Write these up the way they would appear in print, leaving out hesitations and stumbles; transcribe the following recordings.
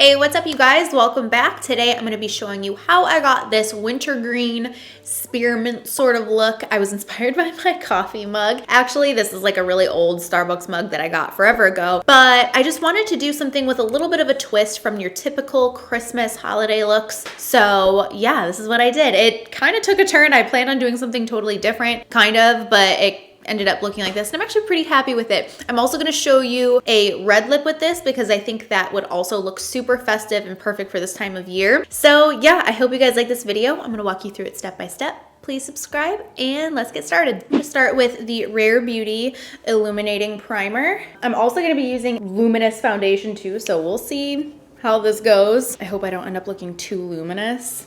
Hey, what's up you guys? Welcome back. Today I'm going to be showing you how I got this wintergreen spearmint sort of look. I was inspired by my coffee mug. Actually, this is like a really old Starbucks mug that I got forever ago, but I just wanted to do something with a little bit of a twist from your typical Christmas holiday looks. So yeah, this is what I did. It kind of took a turn. I planned on doing something totally different, kind of, but it ended up looking like this, and I'm actually pretty happy with it. I'm also gonna show you a red lip with this because I think that would also look super festive and perfect for this time of year. So yeah, I hope you guys like this video. I'm gonna walk you through it step by step. Please subscribe and let's get started. I'm gonna start with the Rare Beauty Illuminating Primer. I'm also gonna be using luminous foundation too, so we'll see how this goes. I hope I don't end up looking too luminous.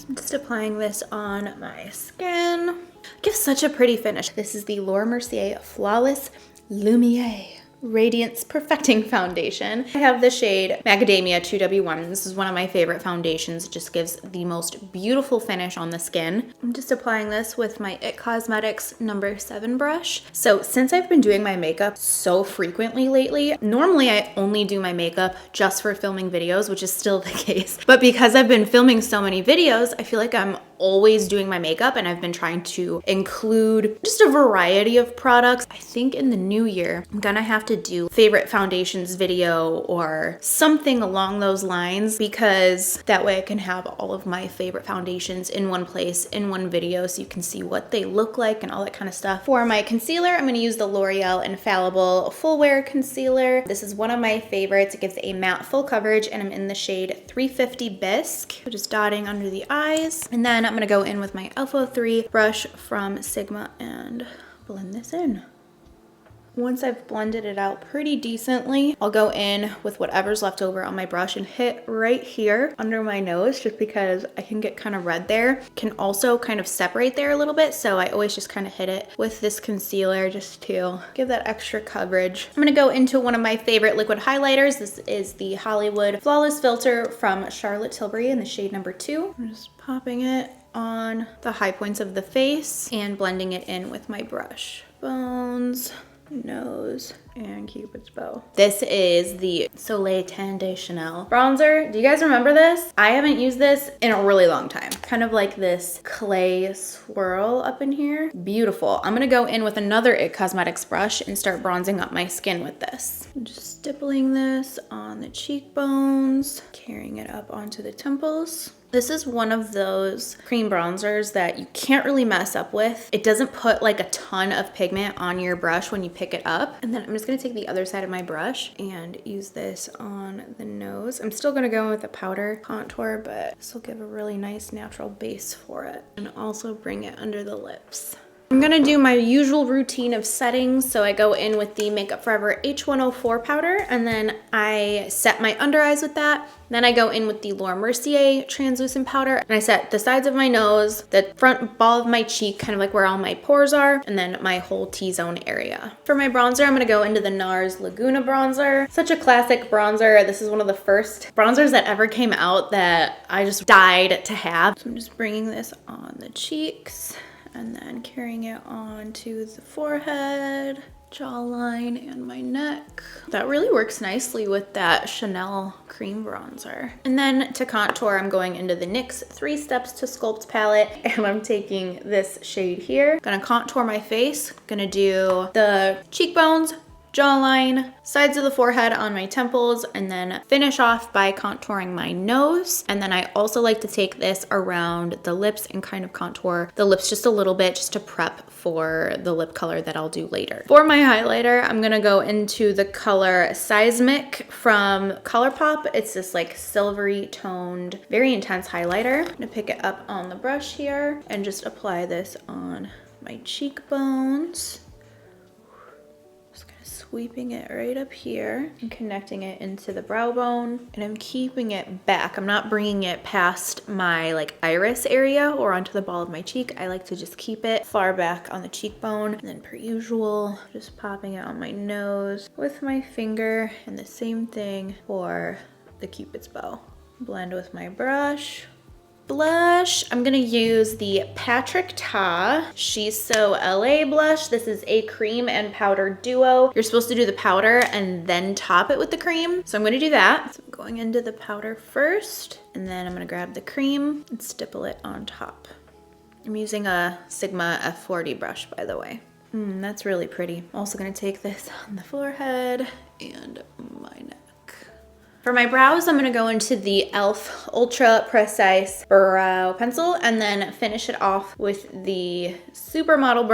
I'm just applying this on my skin. Gives such a pretty finish. This is the Laura Mercier Flawless Lumiere Radiance Perfecting Foundation. I have the shade Macadamia 2W1. This is one of my favorite foundations. It just gives the most beautiful finish on the skin. I'm just applying this with my IT Cosmetics number 7 brush. So since I've been doing my makeup so frequently lately, normally I only do my makeup just for filming videos, which is still the case. But because I've been filming so many videos, I feel like I'm always doing my makeup, and I've been trying to include just a variety of products. I think in the new year, I'm gonna have to do favorite foundations video or something along those lines, because that way I can have all of my favorite foundations in one place, in one video, so you can see what they look like and all that kind of stuff. For my concealer, I'm gonna use the L'Oreal Infallible Full Wear Concealer. This is one of my favorites. It gives a matte full coverage, and I'm in the shade 350 Bisque. Just dotting under the eyes. And then I'm gonna go in with my Elfo 3 brush from Sigma and blend this in. Once I've blended it out pretty decently, I'll go in with whatever's left over on my brush and hit right here under my nose, just because I can get kind of red there. Can also kind of separate there a little bit, so I always just kind of hit it with this concealer just to give that extra coverage. I'm gonna go into one of my favorite liquid highlighters. This is the Hollywood Flawless Filter from Charlotte Tilbury in the shade number 2. I'm just popping it on the high points of the face and blending it in with my brush. Bones, nose, and Cupid's bow. This is the Soleil Tan de Chanel bronzer. Do you guys remember this? I haven't used this in a really long time. Kind of like this clay swirl up in here. Beautiful. I'm gonna go in with another IT Cosmetics brush and start bronzing up my skin with this. I'm just stippling this on the cheekbones, carrying it up onto the temples. This is one of those cream bronzers that you can't really mess up with. It doesn't put like a ton of pigment on your brush when you pick it up. And then I'm just gonna take the other side of my brush and use this on the nose. I'm still gonna go with a powder contour, but this will give a really nice natural base for it. And also bring it under the lips. I'm gonna do my usual routine of settings. So I go in with the Makeup Forever H104 powder, and then I set my under eyes with that. Then I go in with the Laura Mercier translucent powder, and I set the sides of my nose, the front ball of my cheek, kind of like where all my pores are, and then my whole T-zone area. For my bronzer, I'm gonna go into the NARS Laguna bronzer. Such a classic bronzer. This is one of the first bronzers that ever came out that I just died to have. So I'm just bringing this on the cheeks, and then carrying it onto the forehead, jawline, and my neck. That really works nicely with that Chanel cream bronzer. And then to contour, I'm going into the NYX 3 Steps to Sculpt palette, and I'm taking this shade here. Gonna contour my face, gonna do the cheekbones, jawline, sides of the forehead on my temples, and then finish off by contouring my nose. And then I also like to take this around the lips and kind of contour the lips just a little bit, just to prep for the lip color that I'll do later. For my highlighter, I'm gonna go into the color Seismic from Colourpop. It's this like silvery toned, very intense highlighter. I'm gonna pick it up on the brush here and just apply this on my cheekbones. Sweeping it right up here and connecting it into the brow bone, and I'm keeping it back. I'm not bringing it past my like iris area or onto the ball of my cheek. I like to just keep it far back on the cheekbone, and then per usual, just popping it on my nose with my finger, and the same thing for the Cupid's bow. Blend with my brush. Blush, I'm gonna use the Patrick Ta She's So LA blush. This is a cream and powder duo. You're supposed to do the powder and then top it with the cream. So I'm gonna do that. So I'm going into the powder first, and then I'm gonna grab the cream and stipple it on top. I'm using a Sigma F40 brush, by the way. That's really pretty. I'm also gonna take this on the forehead and my neck. For my brows, I'm gonna go into the e.l.f. Ultra Precise Brow Pencil and then finish it off with the Supermodel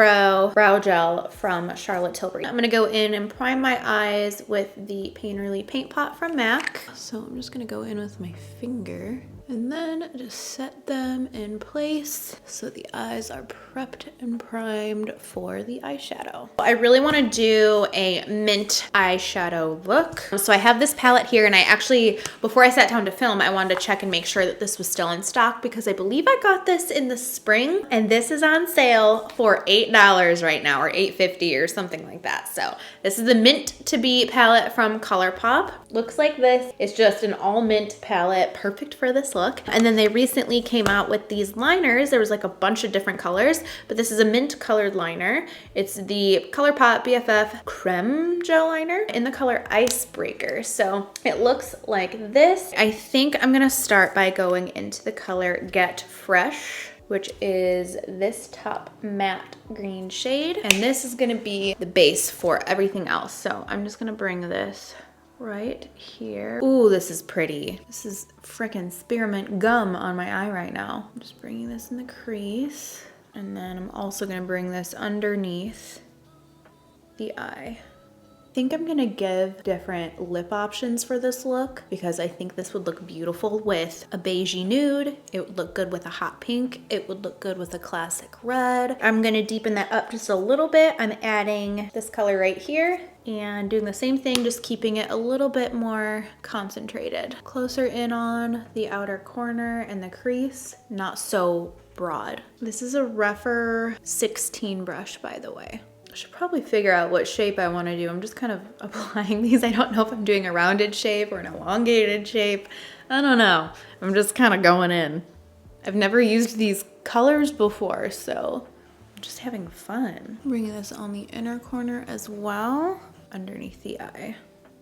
Brow Gel from Charlotte Tilbury. I'm gonna go in and prime my eyes with the Painterly Paint Pot from MAC. So I'm just gonna go in with my finger and then just set them in place so the eyes are prepped and primed for the eyeshadow. I really want to do a mint eyeshadow look. So I have this palette here, and I actually, before I sat down to film, I wanted to check and make sure that this was still in stock because I believe I got this in the spring, and this is on sale for $8 right now, or $8.50 or something like that. So this is the Mint to Be palette from Colourpop. Looks like this. It's just an all mint palette, perfect for this look. And then they recently came out with these liners. There was like a bunch of different colors, but this is a mint colored liner. It's the Colourpop BFF Creme Gel Liner in the color Icebreaker. So it looks like this. I think I'm gonna start by going into the color Get Fresh, which is this top matte green shade. And this is gonna be the base for everything else. So I'm just gonna bring this right here. Ooh, this is pretty. This is frickin' spearmint gum on my eye right now. I'm just bringing this in the crease. And then I'm also gonna bring this underneath the eye. I think I'm gonna give different lip options for this look because I think this would look beautiful with a beigey nude. It would look good with a hot pink. It would look good with a classic red. I'm gonna deepen that up just a little bit. I'm adding this color right here and doing the same thing, just keeping it a little bit more concentrated. Closer in on the outer corner and the crease, not so broad. This is a rougher 16 brush, by the way. I should probably figure out what shape I want to do. I'm just kind of applying these. I don't know if I'm doing a rounded shape or an elongated shape. I don't know. I'm just kind of going in. I've never used these colors before, so I'm just having fun. Bringing this on the inner corner as well, underneath the eye.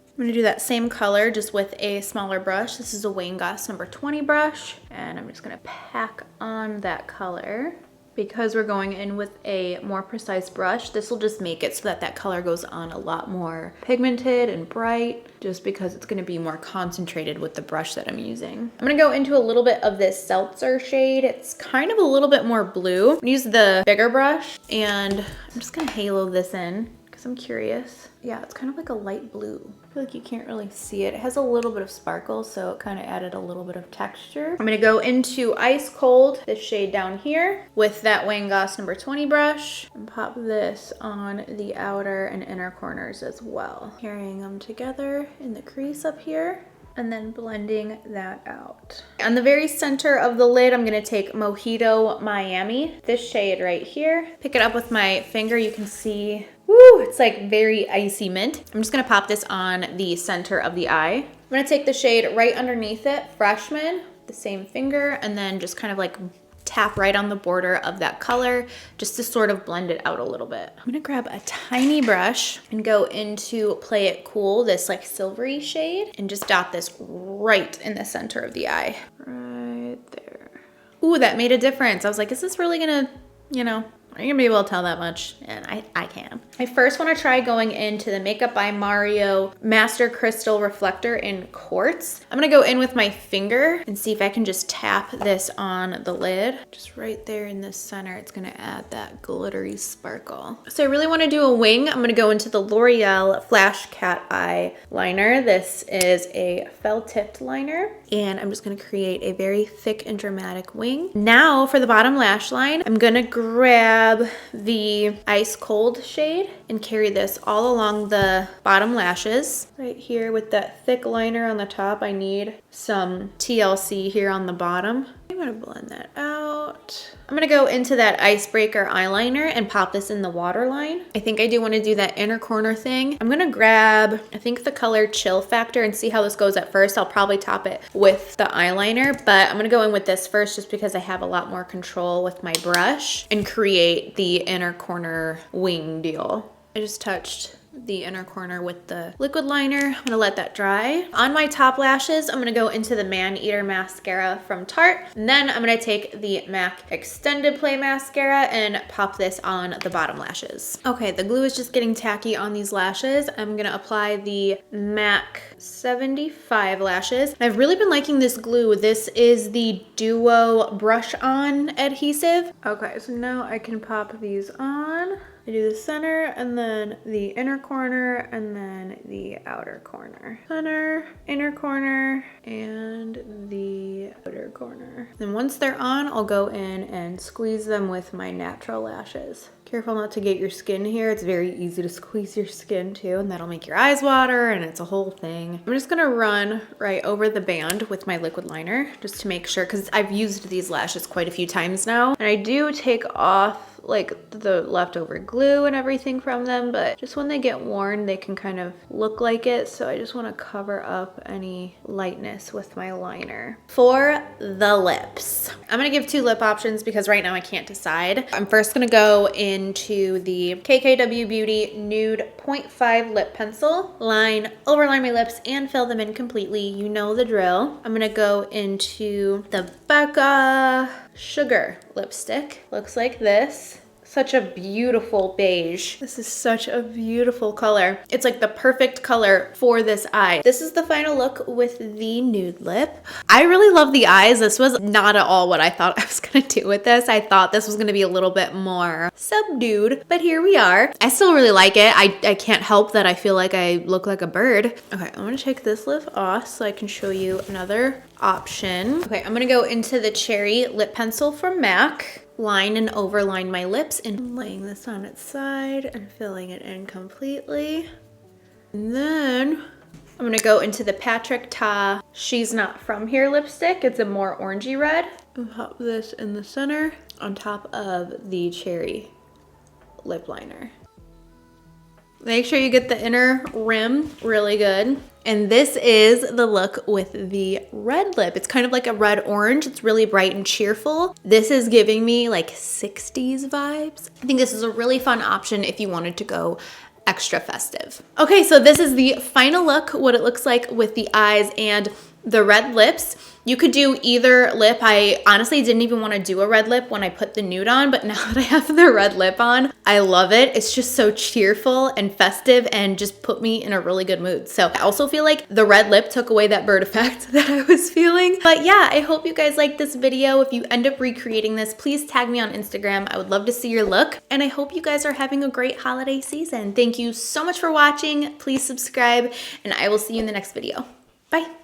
I'm gonna do that same color just with a smaller brush. This is a Wayne Goss number 20 brush, and I'm just gonna pack on that color. Because we're going in with a more precise brush, this will just make it so that that color goes on a lot more pigmented and bright, just because it's gonna be more concentrated with the brush that I'm using. I'm gonna go into a little bit of this Seltzer shade. It's kind of a little bit more blue. I'm gonna use the bigger brush, and I'm just gonna halo this in because I'm curious. Yeah, it's kind of like a light blue. I feel like you can't really see it. It has a little bit of sparkle, so it kind of added a little bit of texture. I'm gonna go into Ice Cold, this shade down here, with that Wayne Goss number 20 brush, and pop this on the outer and inner corners as well. Carrying them together in the crease up here, and then blending that out. On the very center of the lid, I'm gonna take Mojito Miami, this shade right here. Pick it up with my finger, you can see, woo, it's like very icy mint. I'm just gonna pop this on the center of the eye. I'm gonna take the shade right underneath it, Freshman, the same finger, and then just kind of like tap right on the border of that color just to sort of blend it out a little bit. I'm gonna grab a tiny brush and go into Play It Cool, this like silvery shade, and just dot this right in the center of the eye. Right there. Ooh, that made a difference. I was like, is this really gonna, you know, are you gonna be able to tell that much? And I can. I first wanna try going into the Makeup by Mario Master Crystal Reflector in Quartz. I'm gonna go in with my finger and see if I can just tap this on the lid. Just right there in the center, it's gonna add that glittery sparkle. So I really wanna do a wing. I'm gonna go into the L'Oreal Flash Cat Eye Liner. This is a fell-tipped liner, and I'm just gonna create a very thick and dramatic wing. Now for the bottom lash line, I'm gonna grab the Ice Cold shade and carry this all along the bottom lashes. Right here with that thick liner on the top, I need some TLC here on the bottom. I'm gonna blend that out. I'm gonna go into that Icebreaker eyeliner and pop this in the waterline. I think I do wanna do that inner corner thing. I'm gonna grab, I think the color Chill Factor, and see how this goes at first. I'll probably top it with the eyeliner, but I'm gonna go in with this first just because I have a lot more control with my brush and create the inner corner wing deal. I just touched the inner corner with the liquid liner. I'm gonna let that dry. On my top lashes, I'm gonna go into the Man Eater mascara from Tarte. And then I'm gonna take the MAC Extended Play mascara and pop this on the bottom lashes. Okay, the glue is just getting tacky on these lashes. I'm gonna apply the MAC 75 lashes. And I've really been liking this glue. This is the Duo Brush On adhesive. Okay, so now I can pop these on. I do the center and then the inner corner and then the outer corner. Center, inner corner, and the outer corner. Then once they're on, I'll go in and squeeze them with my natural lashes. Careful not to get your skin here. It's very easy to squeeze your skin too, and that'll make your eyes water, and it's a whole thing. I'm just gonna run right over the band with my liquid liner just to make sure, because I've used these lashes quite a few times now. And I do take off like the leftover glue and everything from them, but just when they get worn, they can kind of look like it. So I just want to cover up any lightness with my liner. For the lips, I'm gonna give two lip options because right now I can't decide. I'm first gonna go into the KKW Beauty Nude 0.5 lip pencil, overline my lips and fill them in completely. You know the drill. I'm gonna go into the Becca Sugar lipstick. Looks like this. Such a beautiful beige. This is such a beautiful color. It's like the perfect color for this eye. This is the final look with the nude lip. I really love the eyes. This was not at all what I thought I was gonna do with this. I thought this was gonna be a little bit more subdued, but here we are. I still really like it. I can't help that I feel like I look like a bird. Okay, I'm gonna take this lip off so I can show you another option. Okay, I'm gonna go into the Cherry lip pencil from MAC. Line and overline my lips and laying this on its side and filling it in completely. And then I'm gonna go into the Patrick Ta She's Not From Here lipstick. It's a more orangey red. And pop this in the center on top of the Cherry lip liner. Make sure you get the inner rim really good. And this is the look with the red lip. It's kind of like a red orange. It's really bright and cheerful. This is giving me like 60s vibes. I think this is a really fun option if you wanted to go extra festive. Okay, so this is the final look, what it looks like with the eyes and the red lips. You could do either lip. I honestly didn't even want to do a red lip when I put the nude on, but now that I have the red lip on, I love it. It's just so cheerful and festive and just put me in a really good mood. So I also feel like the red lip took away that bird effect that I was feeling. But yeah, I hope you guys liked this video. If you end up recreating this, please tag me on Instagram. I would love to see your look. And I hope you guys are having a great holiday season. Thank you so much for watching. Please subscribe and I will see you in the next video. Bye.